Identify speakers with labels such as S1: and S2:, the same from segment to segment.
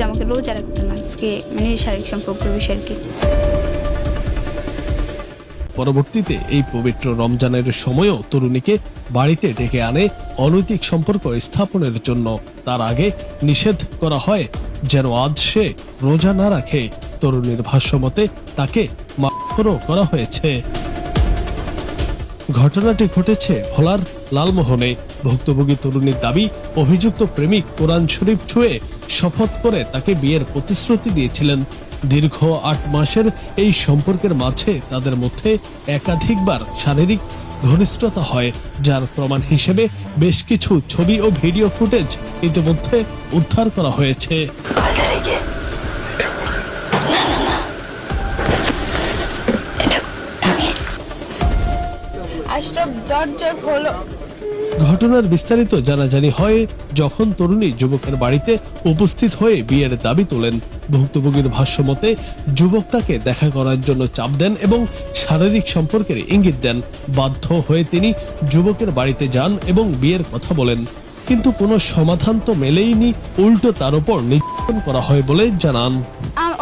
S1: আমাকে রোজা রাখতো না, আজকে মানে শারীরিক সম্পর্কের বিষয় আর কি।
S2: পরবর্তীতে এই পবিত্র রমজানের সময়ও তরুণীকে বাড়িতে ডেকে আনে অনৈতিক সম্পর্ক স্থাপনের জন্য। তার আগে নিষেধ করা হয় যেন আজ সে রোজা না রাখে। তরুণীর ভাষ্যমতে তাকে মারধরও করা হয়েছে। ঘটনাটি ঘটেছে ভোলার লালমোহনে। ভুক্তভোগী তরুণীর দাবি, অভিযুক্ত প্রেমিক কোরআন শরীফ ছুঁয়ে শপথ করে তাকে বিয়ের প্রতিশ্রুতি দিয়েছিলেন। দীর্ঘ 8 মাসের এই সম্পর্কের মাঝে তাদের মধ্যে একাধিকবার শারীরিক ঘনিষ্ঠতা হয়, যার প্রমাণ হিসেবে বেশ কিছু ছবি ও ভিডিও ফুটেজ ইতিমধ্যে উদ্ধার করা হয়েছে। ঘটনার বিস্তারিত জানাজানি হয় যখন তরুণী যুবকের বাড়িতে উপস্থিত হয়ে বিয়ের দাবি তোলেন। ভুক্তভোগীর ভাষ্যমতে যুবক তাকে দেখা করার জন্য চাপ দেন এবং শারীরিক সম্পর্কের ইঙ্গিত দেন। বাধ্য হয়ে তিনি যুবকের বাড়িতে যান এবং বিয়ের কথা বলেন, কিন্তু কোনো সমাধান তো মেলেইনি, উল্টো তার উপর নির্যাতন করা হয় বলে জানান।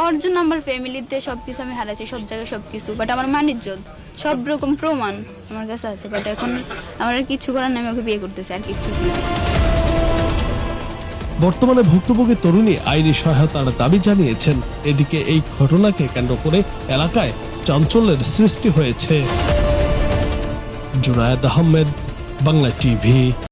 S1: ওর জন্য আমার ফ্যামিলিতে সবকিছু আমি হারাচ্ছি, সব জায়গায় সবকিছু, বাট আমার মানিজ্য সব রকম প্রমাণ আমার কাছে আছে, বাট এখন আমার আর কিছু করার নামে ওকে বিয়ে করতেছে, আর কিছু না।
S2: বর্তমানে ভুক্তভোগী তরুণী আইনি সহায়তার দাবি জানিয়েছেন। এদিকে এই ঘটনাকে কেন্দ্র করে এলাকায় চাঞ্চল্যের সৃষ্টি হয়েছে। জুনায়েদ আহমেদ, বাংলা টিভি।